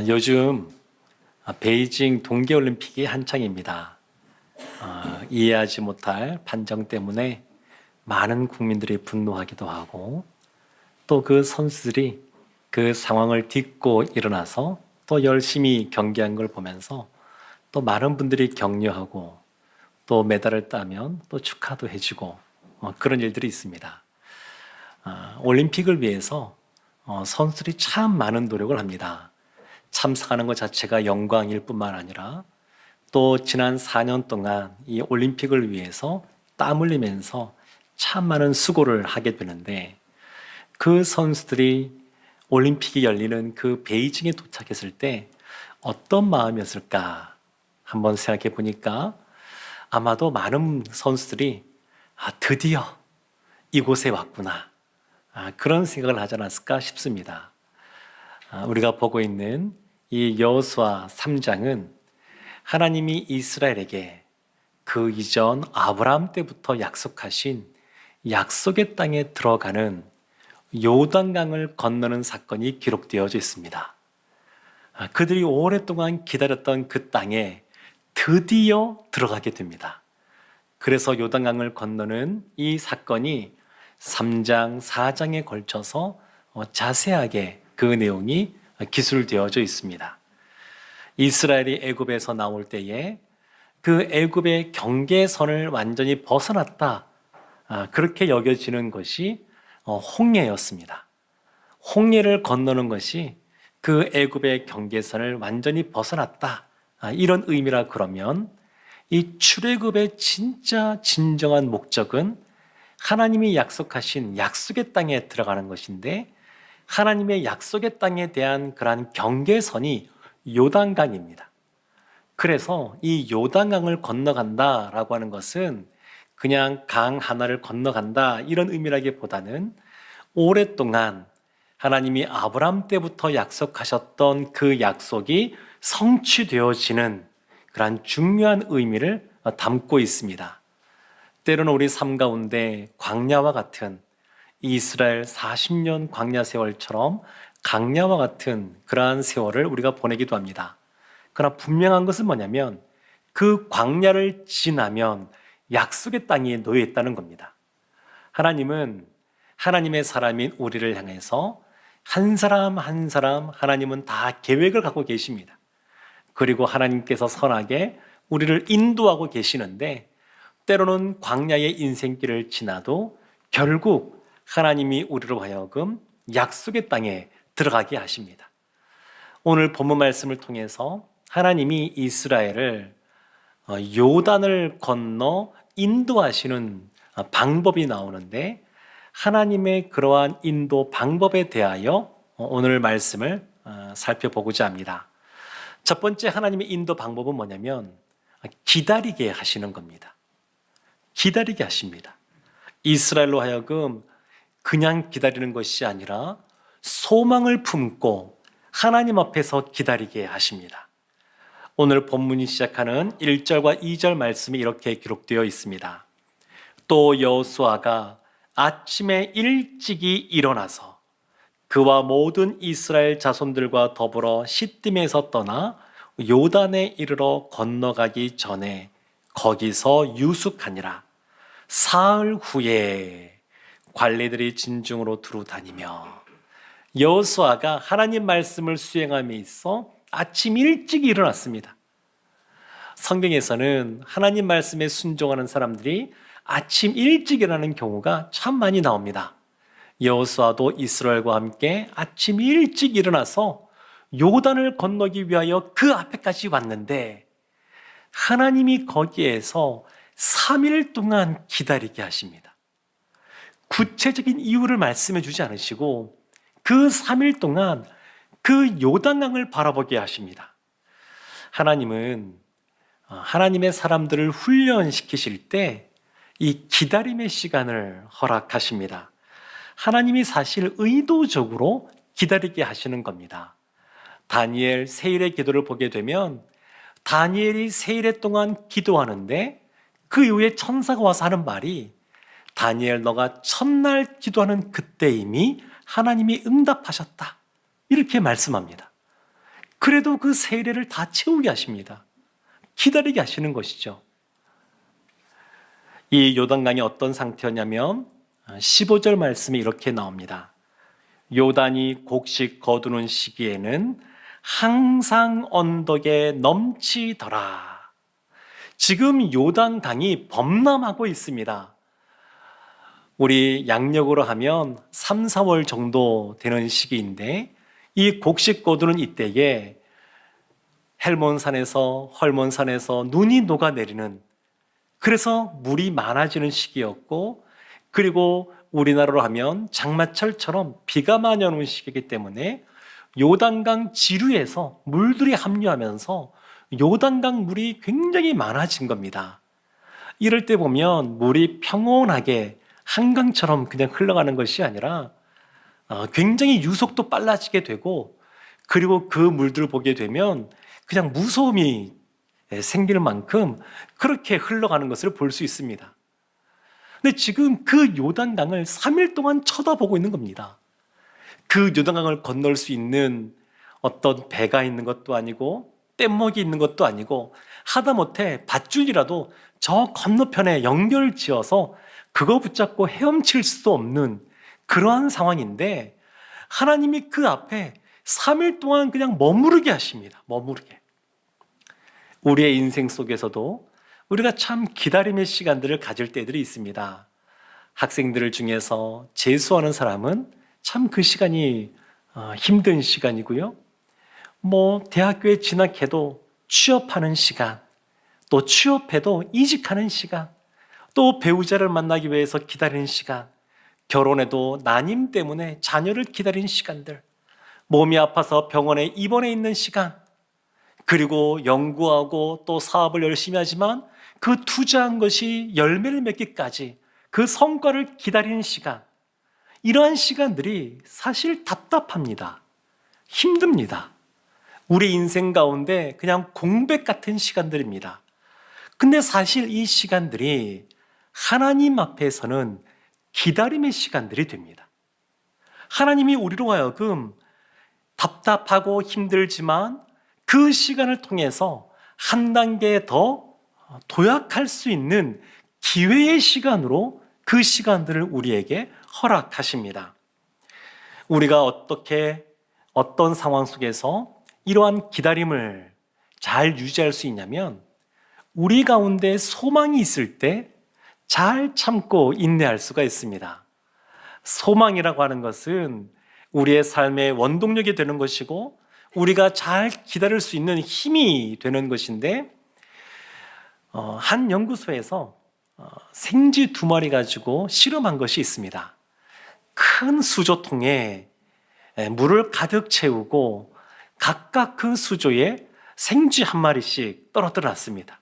요즘 베이징 동계올림픽이 한창입니다. 이해하지 못할 판정 때문에 많은 국민들이 분노하기도 하고 또 그 선수들이 그 상황을 딛고 일어나서 또 열심히 경기한 걸 보면서 또 많은 분들이 격려하고 또 메달을 따면 또 축하도 해주고 그런 일들이 있습니다. 올림픽을 위해서 선수들이 참 많은 노력을 합니다. 참석하는 것 자체가 영광일 뿐만 아니라 또 지난 4년 동안 이 올림픽을 위해서 땀 흘리면서 참 많은 수고를 하게 되는데 그 선수들이 올림픽이 열리는 그 베이징에 도착했을 때 어떤 마음이었을까 한번 생각해 보니까 아마도 많은 선수들이 드디어 이곳에 왔구나 그런 생각을 하지 않았을까 싶습니다. 우리가 보고 있는 이 여호수아 3장은 하나님이 이스라엘에게 그 이전 아브라함 때부터 약속하신 약속의 땅에 들어가는 요단강을 건너는 사건이 기록되어져 있습니다. 그들이 오랫동안 기다렸던 그 땅에 드디어 들어가게 됩니다. 그래서 요단강을 건너는 이 사건이 3장, 4장에 걸쳐서 자세하게 그 내용이 기술되어져 있습니다. 이스라엘이 애굽에서 나올 때에 그 애굽의 경계선을 완전히 벗어났다. 그렇게 여겨지는 것이 홍해였습니다. 홍해를 건너는 것이 그 애굽의 경계선을 완전히 벗어났다. 이런 의미라 그러면 이 출애굽의 진짜 진정한 목적은 하나님이 약속하신 약속의 땅에 들어가는 것인데 하나님의 약속의 땅에 대한 그러한 경계선이 요단강입니다. 그래서 이 요단강을 건너간다라고 하는 것은 그냥 강 하나를 건너간다 이런 의미라기보다는 오랫동안 하나님이 아브라함 때부터 약속하셨던 그 약속이 성취되어지는 그러한 중요한 의미를 담고 있습니다. 때로는 우리 삶 가운데 광야와 같은 이스라엘 40년 광야 세월처럼 강야와 같은 그러한 세월을 우리가 보내기도 합니다. 그러나 분명한 것은 뭐냐면 그 광야를 지나면 약속의 땅에 놓여 있다는 겁니다. 하나님은 하나님의 사람인 우리를 향해서 한 사람 한 사람 하나님은 다 계획을 갖고 계십니다. 그리고 하나님께서 선하게 우리를 인도하고 계시는데 때로는 광야의 인생길을 지나도 결국 하나님이 우리로 하여금 약속의 땅에 들어가게 하십니다. 오늘 본문 말씀을 통해서 하나님이 이스라엘을 요단을 건너 인도하시는 방법이 나오는데 하나님의 그러한 인도 방법에 대하여 오늘 말씀을 살펴보고자 합니다. 첫 번째 하나님의 인도 방법은 뭐냐면 기다리게 하시는 겁니다. 기다리게 하십니다. 이스라엘로 하여금 그냥 기다리는 것이 아니라 소망을 품고 하나님 앞에서 기다리게 하십니다. 오늘 본문이 시작하는 1절과 2절 말씀이 이렇게 기록되어 있습니다. 또 여호수아가 아침에 일찍이 일어나서 그와 모든 이스라엘 자손들과 더불어 시딤에서 떠나 요단에 이르러 건너가기 전에 거기서 유숙하니라. 사흘 후에 관리들이 진중으로 두루 다니며 여호수아가 하나님 말씀을 수행함에 있어 아침 일찍 일어났습니다. 성경에서는 하나님 말씀에 순종하는 사람들이 아침 일찍 일어나는 경우가 참 많이 나옵니다. 여호수아도 이스라엘과 함께 아침 일찍 일어나서 요단을 건너기 위하여 그 앞에까지 왔는데 하나님이 거기에서 3일 동안 기다리게 하십니다. 구체적인 이유를 말씀해 주지 않으시고 그 3일 동안 그 요단강을 바라보게 하십니다. 하나님은 하나님의 사람들을 훈련시키실 때 이 기다림의 시간을 허락하십니다. 하나님이 사실 의도적으로 기다리게 하시는 겁니다. 다니엘 세일의 기도를 보게 되면 다니엘이 세일의 동안 기도하는데 그 이후에 천사가 와서 하는 말이 다니엘 너가 첫날 기도하는 그때 이미 하나님이 응답하셨다. 이렇게 말씀합니다. 그래도 그 세례를 다 채우게 하십니다. 기다리게 하시는 것이죠. 이 요단강이 어떤 상태였냐면 15절 말씀이 이렇게 나옵니다. 요단이 곡식 거두는 시기에는 항상 언덕에 넘치더라. 지금 요단강이 범람하고 있습니다. 우리 양력으로 하면 3, 4월 정도 되는 시기인데 이 곡식 거두는 이때에 헬몬산에서 헐몬산에서 눈이 녹아내리는, 그래서 물이 많아지는 시기였고, 그리고 우리나라로 하면 장마철처럼 비가 많이 오는 시기이기 때문에 요단강 지류에서 물들이 합류하면서 요단강 물이 굉장히 많아진 겁니다. 이럴 때 보면 물이 평온하게 한강처럼 그냥 흘러가는 것이 아니라 굉장히 유속도 빨라지게 되고, 그리고 그 물들을 보게 되면 그냥 무서움이 생길 만큼 그렇게 흘러가는 것을 볼 수 있습니다. 근데 지금 그 요단강을 3일 동안 쳐다보고 있는 겁니다. 그 요단강을 건널 수 있는 어떤 배가 있는 것도 아니고 뗏목이 있는 것도 아니고, 하다못해 밧줄이라도 저 건너편에 연결 지어서 그거 붙잡고 헤엄칠 수도 없는 그러한 상황인데, 하나님이 그 앞에 3일 동안 그냥 머무르게 하십니다. 머무르게. 우리의 인생 속에서도 우리가 참 기다림의 시간들을 가질 때들이 있습니다. 학생들 중에서 재수하는 사람은 참 그 시간이 힘든 시간이고요. 대학교에 진학해도 취업하는 시간, 또 취업해도 이직하는 시간, 또 배우자를 만나기 위해서 기다리는 시간, 결혼해도 난임 때문에 자녀를 기다리는 시간들, 몸이 아파서 병원에 입원해 있는 시간, 그리고 연구하고 또 사업을 열심히 하지만 그 투자한 것이 열매를 맺기까지 그 성과를 기다리는 시간, 이러한 시간들이 사실 답답합니다. 힘듭니다. 우리 인생 가운데 그냥 공백 같은 시간들입니다. 근데 사실 이 시간들이 하나님 앞에서는 기다림의 시간들이 됩니다. 하나님이 우리로 하여금 답답하고 힘들지만 그 시간을 통해서 한 단계 더 도약할 수 있는 기회의 시간으로 그 시간들을 우리에게 허락하십니다. 우리가 어떤 상황 속에서 이러한 기다림을 잘 유지할 수 있냐면, 우리 가운데 소망이 있을 때 잘 참고 인내할 수가 있습니다. 소망이라고 하는 것은 우리의 삶의 원동력이 되는 것이고, 우리가 잘 기다릴 수 있는 힘이 되는 것인데, 한 연구소에서 생쥐 2마리 가지고 실험한 것이 있습니다. 큰 수조통에 물을 가득 채우고 각각 그 수조에 생쥐 1마리씩 떨어뜨려 놨습니다.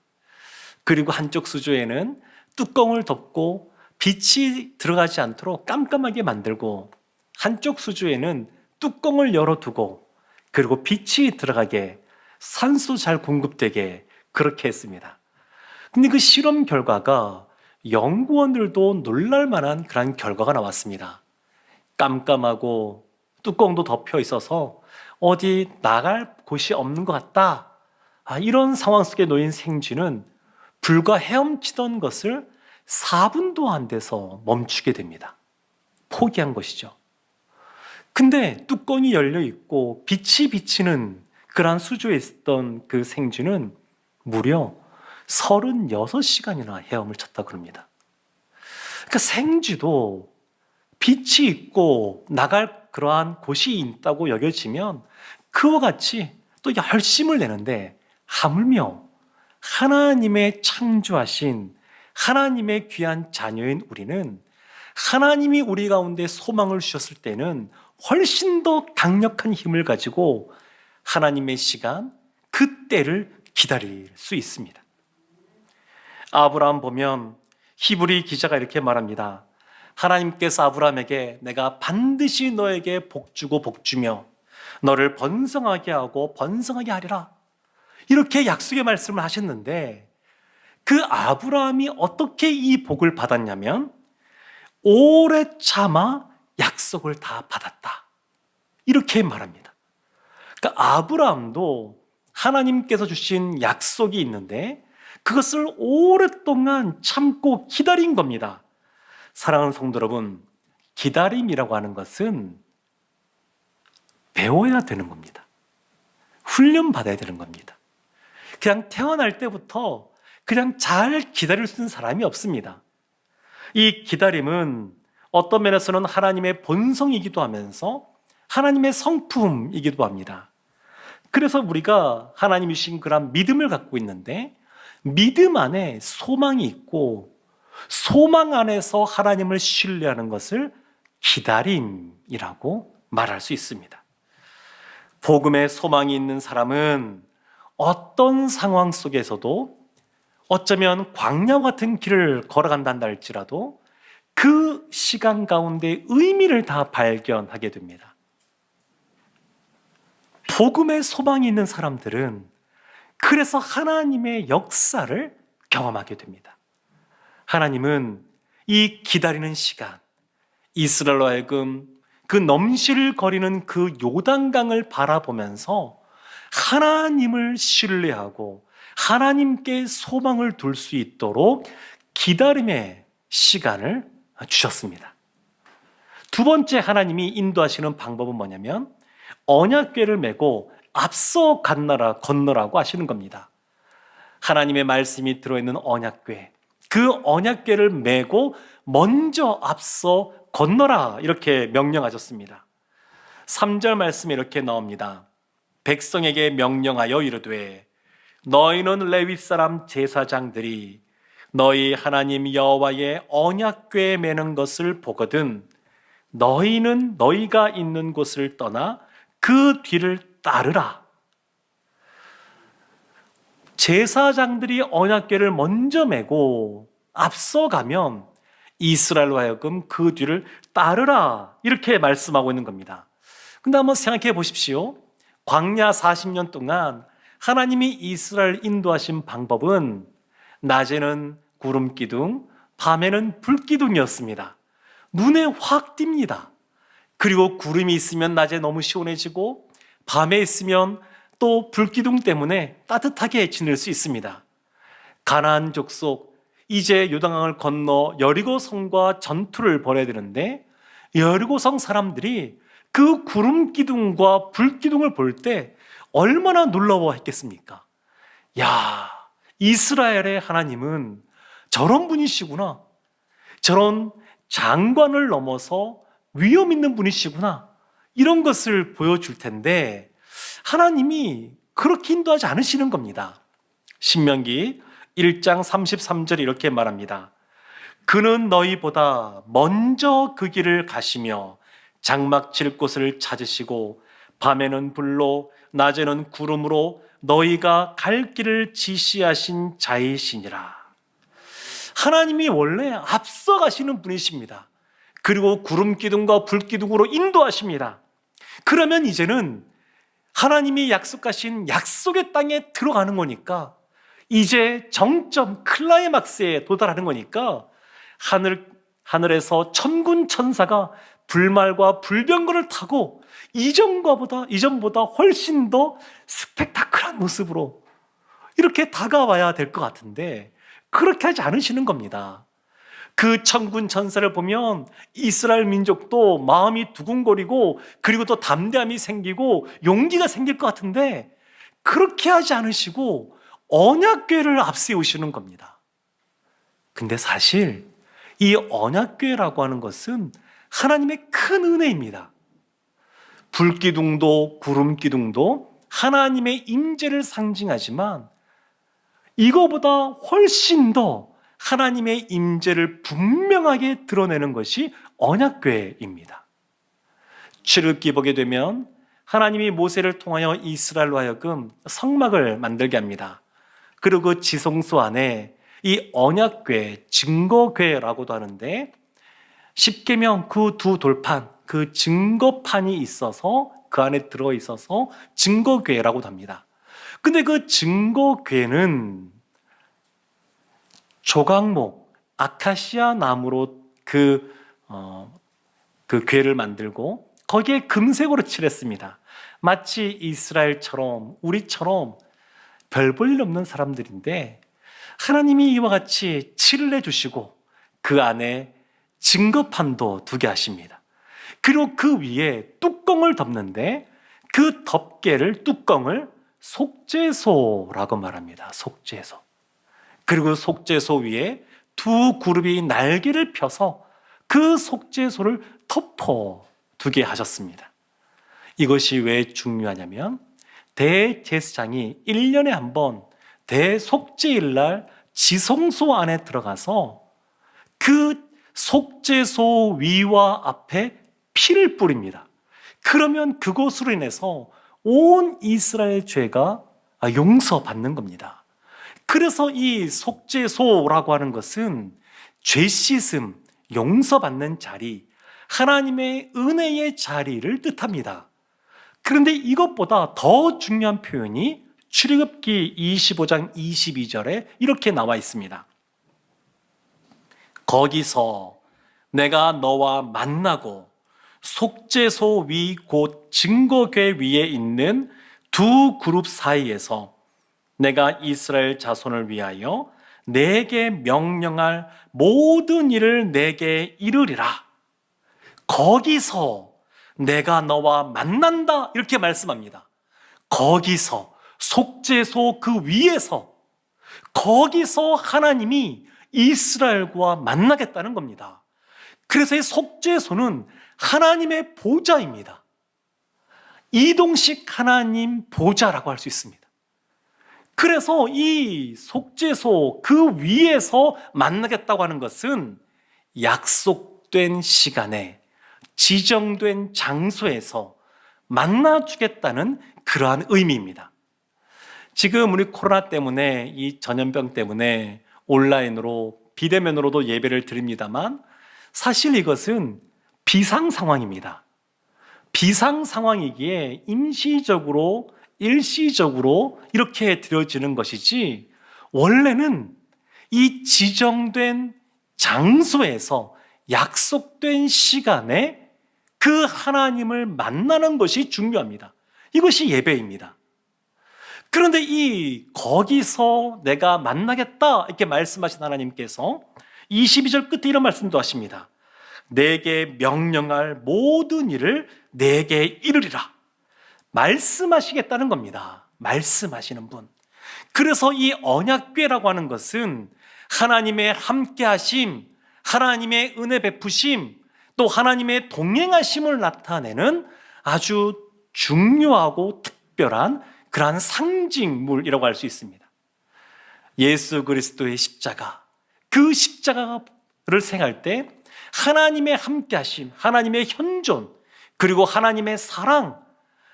그리고 한쪽 수조에는 뚜껑을 덮고 빛이 들어가지 않도록 깜깜하게 만들고, 한쪽 수조에는 뚜껑을 열어두고 그리고 빛이 들어가게, 산소 잘 공급되게 그렇게 했습니다. 근데 그 실험 결과가 연구원들도 놀랄 만한 그런 결과가 나왔습니다. 깜깜하고 뚜껑도 덮여 있어서 어디 나갈 곳이 없는 것 같다. 이런 상황 속에 놓인 생쥐는 불과 헤엄치던 것을 4분도 안 돼서 멈추게 됩니다. 포기한 것이죠. 근데 뚜껑이 열려 있고 빛이 비치는 그러한 수조에 있었던 그 생쥐는 무려 36시간이나 헤엄을 쳤다고 합니다. 그러니까 생쥐도 빛이 있고 나갈 그러한 곳이 있다고 여겨지면 그와 같이 또 열심을 내는데, 하물며 하나님의 창조하신 하나님의 귀한 자녀인 우리는 하나님이 우리 가운데 소망을 주셨을 때는 훨씬 더 강력한 힘을 가지고 하나님의 시간, 그 때를 기다릴 수 있습니다. 아브라함 보면 히브리 기자가 이렇게 말합니다. 하나님께서 아브라함에게 내가 반드시 너에게 복주고 복주며 너를 번성하게 하고 번성하게 하리라, 이렇게 약속의 말씀을 하셨는데, 그 아브라함이 어떻게 이 복을 받았냐면 오래 참아 약속을 다 받았다, 이렇게 말합니다. 그러니까 아브라함도 하나님께서 주신 약속이 있는데 그것을 오랫동안 참고 기다린 겁니다. 사랑하는 성도 여러분, 기다림이라고 하는 것은 배워야 되는 겁니다. 훈련받아야 되는 겁니다. 그냥 태어날 때부터 그냥 잘 기다릴 수 있는 사람이 없습니다. 이 기다림은 어떤 면에서는 하나님의 본성이기도 하면서 하나님의 성품이기도 합니다. 그래서 우리가 하나님이 주신 그런 믿음을 갖고 있는데 믿음 안에 소망이 있고 소망 안에서 하나님을 신뢰하는 것을 기다림이라고 말할 수 있습니다. 복음에 소망이 있는 사람은 어떤 상황 속에서도 어쩌면 광야 같은 길을 걸어간단다 할지라도 그 시간 가운데 의미를 다 발견하게 됩니다. 복음에 소망이 있는 사람들은 그래서 하나님의 역사를 경험하게 됩니다. 하나님은 이 기다리는 시간, 이스라엘로 하여금 그 넘실거리는 그 요단강을 바라보면서 하나님을 신뢰하고 하나님께 소망을 둘 수 있도록 기다림의 시간을 주셨습니다. 두 번째 하나님이 인도하시는 방법은 뭐냐면 언약궤를 메고 앞서 건너라고 하시는 겁니다. 하나님의 말씀이 들어있는 언약궤, 그 언약궤를 메고 먼저 앞서 건너라 이렇게 명령하셨습니다. 3절 말씀에 이렇게 나옵니다. 백성에게 명령하여 이르되 너희는 레위 사람 제사장들이 너희 하나님 여호와의 언약궤에 매는 것을 보거든 너희는 너희가 있는 곳을 떠나 그 뒤를 따르라. 제사장들이 언약궤를 먼저 메고 앞서가면 이스라엘로 하여금 그 뒤를 따르라 이렇게 말씀하고 있는 겁니다. 근데 한번 생각해 보십시오. 광야 40년 동안 하나님이 이스라엘 인도하신 방법은 낮에는 구름 기둥, 밤에는 불 기둥이었습니다. 눈에 확 띕니다. 그리고 구름이 있으면 낮에 너무 시원해지고 밤에 있으면 또 불기둥 때문에 따뜻하게 지낼 수 있습니다. 가나안 족속 이제 요단강을 건너 여리고성과 전투를 벌여야 되는데 여리고성 사람들이 그 구름 기둥과 불 기둥을 볼 때 얼마나 놀라워했겠습니까? 야, 이스라엘의 하나님은 저런 분이시구나. 저런 장관을 넘어서 위험 있는 분이시구나. 이런 것을 보여줄 텐데 하나님이 그렇게 인도하지 않으시는 겁니다. 신명기 1장 33절 이렇게 말합니다. 그는 너희보다 먼저 그 길을 가시며 장막 칠 곳을 찾으시고 밤에는 불로 낮에는 구름으로 너희가 갈 길을 지시하신 자이시니라. 하나님이 원래 앞서 가시는 분이십니다. 그리고 구름 기둥과 불 기둥으로 인도하십니다. 그러면 이제는 하나님이 약속하신 약속의 땅에 들어가는 거니까 이제 정점 클라이막스에 도달하는 거니까 하늘에서 천군 천사가 불말과 불병거를 타고 이전보다 훨씬 더 스펙타클한 모습으로 이렇게 다가와야 될 것 같은데 그렇게 하지 않으시는 겁니다. 그 천군 천사를 보면 이스라엘 민족도 마음이 두근거리고 그리고 또 담대함이 생기고 용기가 생길 것 같은데 그렇게 하지 않으시고 언약궤를 앞세우시는 겁니다. 근데 사실 이 언약궤라고 하는 것은 하나님의 큰 은혜입니다. 불기둥도 구름기둥도 하나님의 임재를 상징하지만 이거보다 훨씬 더 하나님의 임재를 분명하게 드러내는 것이 언약궤입니다. 출애굽기 보게 되면 하나님이 모세를 통하여 이스라엘로 하여금 성막을 만들게 합니다. 그리고 그 지성소 안에 이 언약궤, 증거궤라고도 하는데 십계명 그 두 돌판, 그 증거판이 있어서 그 안에 들어있어서 증거궤라고도 합니다. 근데 그 증거궤는 조각목, 아카시아 나무로 그 궤를 만들고 거기에 금색으로 칠했습니다. 마치 이스라엘처럼 우리처럼 별 볼 일 없는 사람들인데 하나님이 이와 같이 칠을 내주시고 그 안에 증거판도 두게 하십니다. 그리고 그 위에 뚜껑을 덮는데 그 뚜껑을 속죄소라고 말합니다. 속죄소. 그리고 속죄소 위에 두 그룹이 날개를 펴서 그 속죄소를 덮어두게 하셨습니다. 이것이 왜 중요하냐면 대제사장이 1년에 한 번 대속죄일 날 지성소 안에 들어가서 그 속죄소 위와 앞에 피를 뿌립니다. 그러면 그것으로 인해서 온 이스라엘 죄가 용서받는 겁니다. 그래서 이 속죄소라고 하는 것은 죄 씻음, 용서받는 자리, 하나님의 은혜의 자리를 뜻합니다. 그런데 이것보다 더 중요한 표현이 출애굽기 25장 22절에 이렇게 나와 있습니다. 거기서 내가 너와 만나고 속죄소 위 곧 증거궤 위에 있는 두 그룹 사이에서 내가 이스라엘 자손을 위하여 내게 명령할 모든 일을 내게 이르리라. 거기서 내가 너와 만난다 이렇게 말씀합니다. 거기서 속죄소 그 위에서 거기서 하나님이 이스라엘과 만나겠다는 겁니다. 그래서 이 속죄소는 하나님의 보좌입니다. 이동식 하나님 보좌라고 할 수 있습니다. 그래서 이 속죄소 그 위에서 만나겠다고 하는 것은 약속된 시간에 지정된 장소에서 만나주겠다는 그러한 의미입니다. 지금 우리 코로나 때문에 이 전염병 때문에 온라인으로 비대면으로도 예배를 드립니다만 사실 이것은 비상 상황입니다. 비상 상황이기에 임시적으로 일시적으로 이렇게 드려지는 것이지 원래는 이 지정된 장소에서 약속된 시간에 그 하나님을 만나는 것이 중요합니다. 이것이 예배입니다. 그런데 거기서 내가 만나겠다 이렇게 말씀하신 하나님께서 22절 끝에 이런 말씀도 하십니다. 내게 명령할 모든 일을 내게 이르리라. 말씀하시겠다는 겁니다. 말씀하시는 분. 그래서 이 언약궤라고 하는 것은 하나님의 함께하심, 하나님의 은혜 베푸심, 또 하나님의 동행하심을 나타내는 아주 중요하고 특별한 그러한 상징물이라고 할 수 있습니다. 예수 그리스도의 십자가, 그 십자가를 생할 때 하나님의 함께하심, 하나님의 현존, 그리고 하나님의 사랑,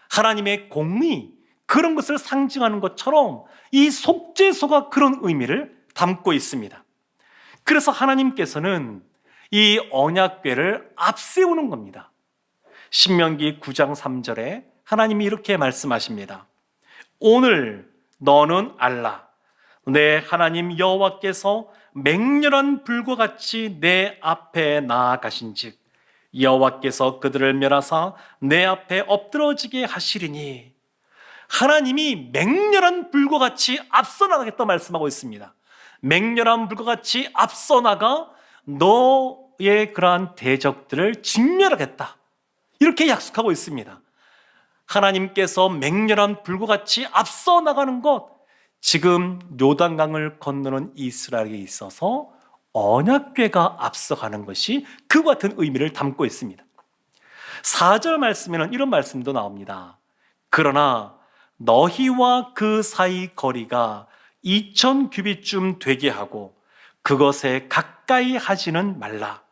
하나님의 공의, 그런 것을 상징하는 것처럼 이 속죄소가 그런 의미를 담고 있습니다. 그래서 하나님께서는 이 언약궤를 앞세우는 겁니다. 신명기 9장 3절에 하나님이 이렇게 말씀하십니다. 오늘 너는 알라. 내 하나님 여호와께서 맹렬한 불과 같이 내 앞에 나아가신즉 여호와께서 그들을 멸하사 내 앞에 엎드러지게 하시리니. 하나님이 맹렬한 불과 같이 앞서 나가겠다 말씀하고 있습니다. 맹렬한 불과 같이 앞서 나가 너의 그러한 대적들을 진멸하겠다 이렇게 약속하고 있습니다. 하나님께서 맹렬한 불과 같이 앞서 나가는 것, 지금 요단강을 건너는 이스라엘에 있어서 언약궤가 앞서가는 것이 그와 같은 의미를 담고 있습니다. 4절 말씀에는 이런 말씀도 나옵니다. 그러나 너희와 그 사이 거리가 2000규빗쯤 되게 하고 그것에 가까이 하지는 말라.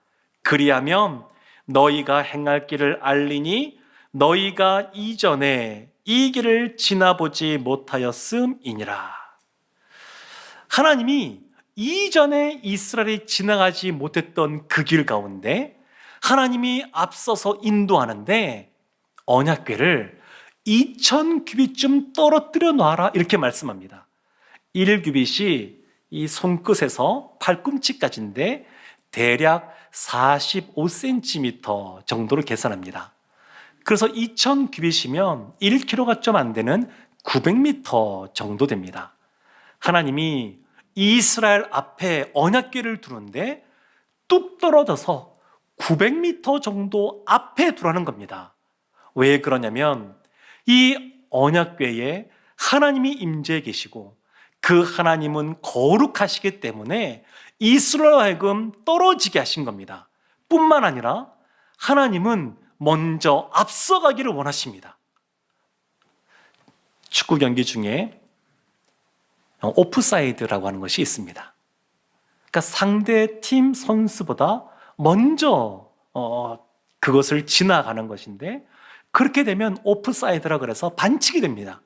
그리하면 너희가 행할 길을 알리니 너희가 이전에 이 길을 지나보지 못하였음이니라. 하나님이 이전에 이스라엘이 지나가지 못했던 그 길 가운데 하나님이 앞서서 인도하는데 언약궤를 2000규빗쯤 떨어뜨려 놔라 이렇게 말씀합니다. 1규빗이 이 손끝에서 팔꿈치까지인데 대략 45cm 정도로 계산합니다. 그래서 2,000규빗이면 1km가 좀 안 되는 900m 정도 됩니다. 하나님이 이스라엘 앞에 언약궤를 두는데 뚝 떨어져서 900m 정도 앞에 두라는 겁니다. 왜 그러냐면 이 언약궤에 하나님이 임재해 계시고 그 하나님은 거룩하시기 때문에 이스라엘로 하여금 떨어지게 하신 겁니다. 뿐만 아니라 하나님은 먼저 앞서가기를 원하십니다. 축구 경기 중에 오프사이드라고 하는 것이 있습니다. 그러니까 상대 팀 선수보다 먼저 그것을 지나가는 것인데, 그렇게 되면 오프사이드라 그래서 반칙이 됩니다.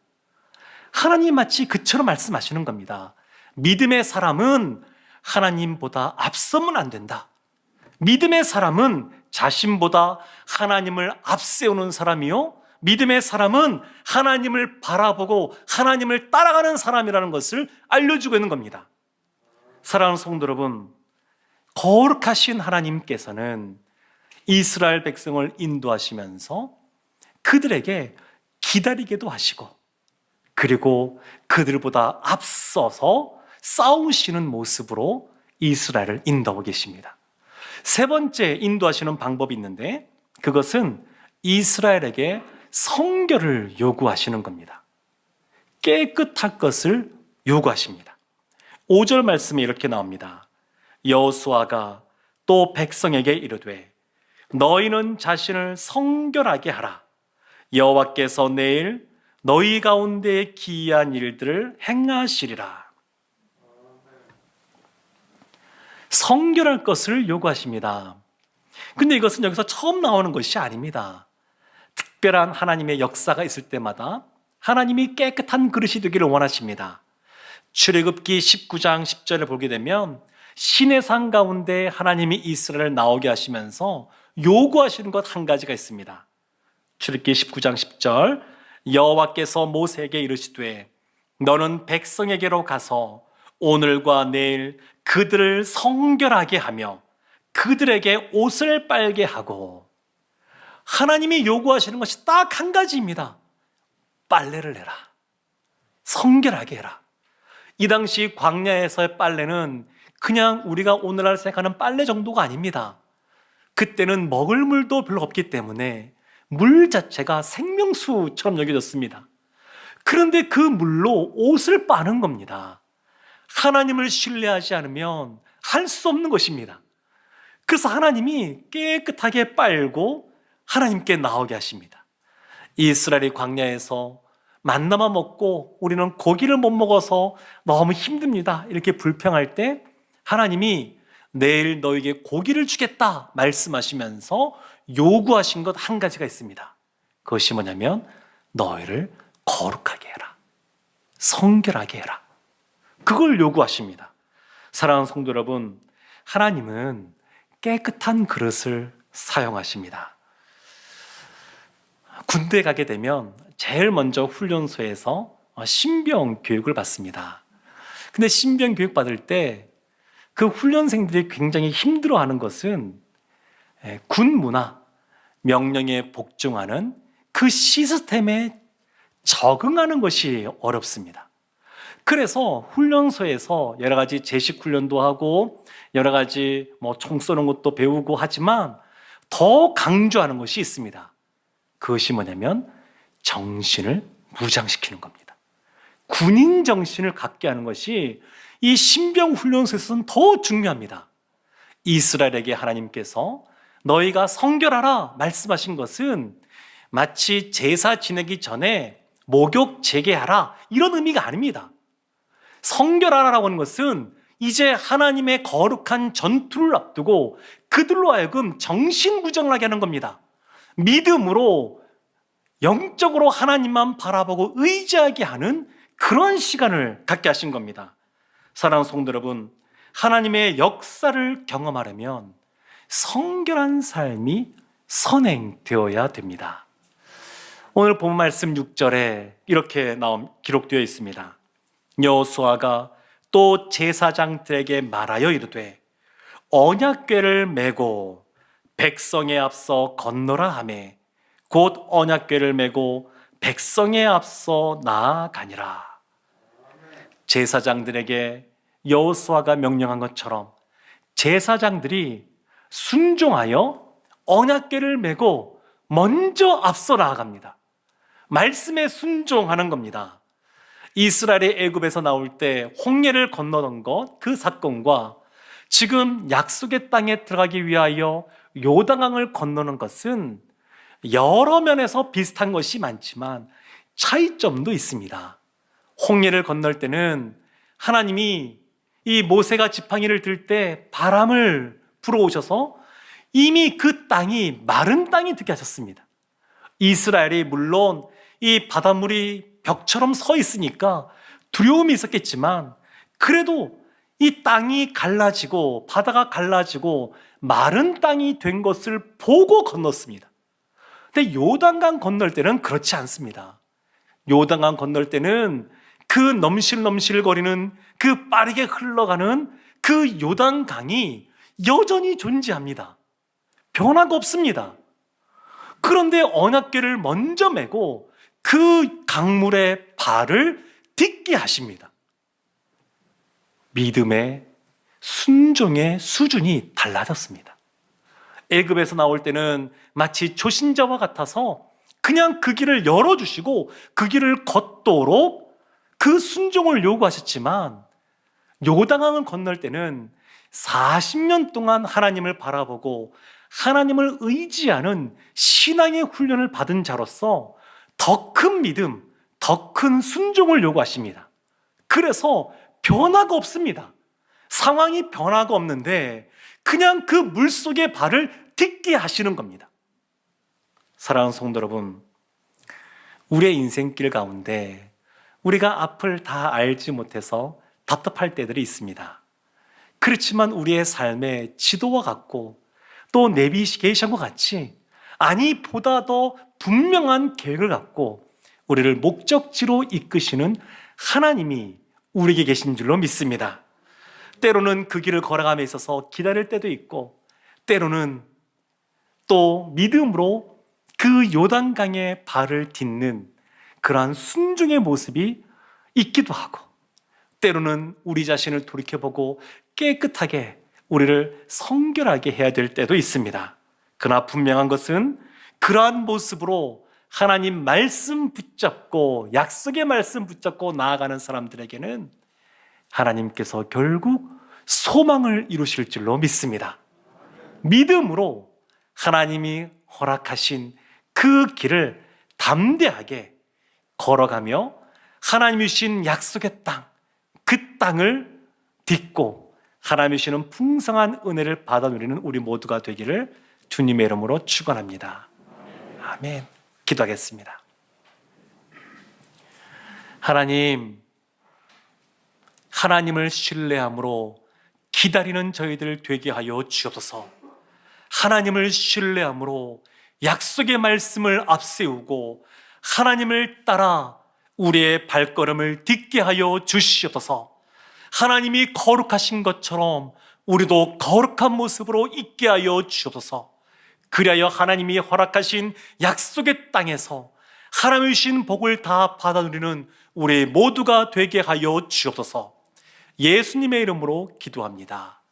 하나님 마치 그처럼 말씀하시는 겁니다. 믿음의 사람은 하나님보다 앞서면 안 된다. 믿음의 사람은 자신보다 하나님을 앞세우는 사람이요, 믿음의 사람은 하나님을 바라보고 하나님을 따라가는 사람이라는 것을 알려주고 있는 겁니다. 사랑하는 성도 여러분, 거룩하신 하나님께서는 이스라엘 백성을 인도하시면서 그들에게 기다리게도 하시고, 그리고 그들보다 앞서서 싸우시는 모습으로 이스라엘을 인도하고 계십니다. 세 번째 인도하시는 방법이 있는데, 그것은 이스라엘에게 성결을 요구하시는 겁니다. 깨끗할 것을 요구하십니다. 5절 말씀에 이렇게 나옵니다. 여호수아가 또 백성에게 이르되 너희는 자신을 성결하게 하라. 여호와께서 내일 너희 가운데 기이한 일들을 행하시리라. 성결할 것을 요구하십니다. 근데 이것은 여기서 처음 나오는 것이 아닙니다. 특별한 하나님의 역사가 있을 때마다 하나님이 깨끗한 그릇이 되기를 원하십니다. 출애굽기 19장 10절을 보게 되면 시내산 가운데 하나님이 이스라엘을 나오게 하시면서 요구하시는 것 한 가지가 있습니다. 출애굽기 19장 10절, 여호와께서 모세에게 이르시되 너는 백성에게로 가서 오늘과 내일 그들을 성결하게 하며 그들에게 옷을 빨게 하고. 하나님이 요구하시는 것이 딱 한 가지입니다. 빨래를 해라. 성결하게 해라. 이 당시 광야에서의 빨래는 그냥 우리가 오늘날 생각하는 빨래 정도가 아닙니다. 그때는 먹을 물도 별로 없기 때문에 물 자체가 생명수처럼 여겨졌습니다. 그런데 그 물로 옷을 빠는 겁니다. 하나님을 신뢰하지 않으면 할 수 없는 것입니다. 그래서 하나님이 깨끗하게 빨고 하나님께 나오게 하십니다. 이스라엘이 광야에서 만나만 먹고 우리는 고기를 못 먹어서 너무 힘듭니다, 이렇게 불평할 때 하나님이 내일 너에게 고기를 주겠다 말씀하시면서 요구하신 것 한 가지가 있습니다. 그것이 뭐냐면 너희를 거룩하게 해라. 성결하게 해라. 그걸 요구하십니다. 사랑하는 성도 여러분, 하나님은 깨끗한 그릇을 사용하십니다. 군대 가게 되면 제일 먼저 훈련소에서 신병 교육을 받습니다. 근데 신병 교육 받을 때 그 훈련생들이 굉장히 힘들어하는 것은 군 문화, 명령에 복종하는 그 시스템에 적응하는 것이 어렵습니다. 그래서 훈련소에서 여러 가지 제식 훈련도 하고 여러 가지 총 쏘는 것도 배우고 하지만 더 강조하는 것이 있습니다. 그것이 뭐냐면 정신을 무장시키는 겁니다. 군인 정신을 갖게 하는 것이 이 신병 훈련소에서는 더 중요합니다. 이스라엘에게 하나님께서 너희가 성결하라 말씀하신 것은 마치 제사 지내기 전에 목욕 재개하라 이런 의미가 아닙니다. 성결하라라고 하는 것은 이제 하나님의 거룩한 전투를 앞두고 그들로 하여금 정신무장을 하게 하는 겁니다. 믿음으로 영적으로 하나님만 바라보고 의지하게 하는 그런 시간을 갖게 하신 겁니다. 사랑하는 성도 여러분, 하나님의 역사를 경험하려면 성결한 삶이 선행되어야 됩니다. 오늘 본 말씀 6절에 이렇게 기록되어 있습니다. 여호수아가 또 제사장들에게 말하여 이르되 언약궤를 메고 백성에 앞서 건너라 하매 곧 언약궤를 메고 백성에 앞서 나아가니라. 제사장들에게 여호수아가 명령한 것처럼 제사장들이 순종하여 언약궤를 메고 먼저 앞서 나아갑니다. 말씀에 순종하는 겁니다. 이스라엘이 애굽에서 나올 때 홍해를 건너던 것, 그 사건과 지금 약속의 땅에 들어가기 위하여 요단강을 건너는 것은 여러 면에서 비슷한 것이 많지만 차이점도 있습니다. 홍해를 건널 때는 하나님이 이 모세가 지팡이를 들 때 바람을 불어오셔서 이미 그 땅이 마른 땅이 되게 하셨습니다. 이스라엘이 물론 이 바닷물이 벽처럼 서 있으니까 두려움이 있었겠지만 그래도 이 땅이 갈라지고 바다가 갈라지고 마른 땅이 된 것을 보고 건넜습니다. 근데 요단강 건널 때는 그렇지 않습니다. 요단강 건널 때는 그 넘실넘실거리는 그 빠르게 흘러가는 그 요단강이 여전히 존재합니다. 변화가 없습니다. 그런데 언약궤를 먼저 메고 그 강물에 발을 딛게 하십니다. 믿음의 순종의 수준이 달라졌습니다. 애굽에서 나올 때는 마치 초신자와 같아서 그냥 그 길을 열어주시고 그 길을 걷도록 그 순종을 요구하셨지만 요단강을 건널 때는 40년 동안 하나님을 바라보고 하나님을 의지하는 신앙의 훈련을 받은 자로서 더 큰 믿음, 더 큰 순종을 요구하십니다. 그래서 변화가 없습니다. 상황이 변화가 없는데 그냥 그 물속에 발을 딛게 하시는 겁니다. 사랑하는 성도 여러분, 우리의 인생길 가운데 우리가 앞을 다 알지 못해서 답답할 때들이 있습니다. 그렇지만 우리의 삶의 지도와 같고 또 내비게이션과 같이 아니 보다 더 분명한 계획을 갖고 우리를 목적지로 이끄시는 하나님이 우리에게 계신 줄로 믿습니다. 때로는 그 길을 걸어감에 있어서 기다릴 때도 있고 때로는 또 믿음으로 그 요단강에 발을 딛는 그러한 순종의 모습이 있기도 하고 때로는 우리 자신을 돌이켜보고 깨끗하게 우리를 성결하게 해야 될 때도 있습니다. 그러나 분명한 것은 그러한 모습으로 하나님 말씀 붙잡고 약속의 말씀 붙잡고 나아가는 사람들에게는 하나님께서 결국 소망을 이루실 줄로 믿습니다. 믿음으로 하나님이 허락하신 그 길을 담대하게 걸어가며 하나님이 주신 약속의 땅, 그 땅을 딛고 하나님이 주시는 풍성한 은혜를 받아 누리는 우리 모두가 되기를 주님의 이름으로 축원합니다. 아멘. 기도하겠습니다. 하나님을 신뢰함으로 기다리는 저희들 되게 하여 주옵소서. 하나님을 신뢰함으로 약속의 말씀을 앞세우고 하나님을 따라 우리의 발걸음을 딛게 하여 주시옵소서. 하나님이 거룩하신 것처럼 우리도 거룩한 모습으로 있게 하여 주옵소서. 그리하여 하나님이 허락하신 약속의 땅에서 하나님이 주신 복을 다 받아 누리는 우리 모두가 되게 하여 주옵소서. 예수님의 이름으로 기도합니다.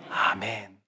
아멘.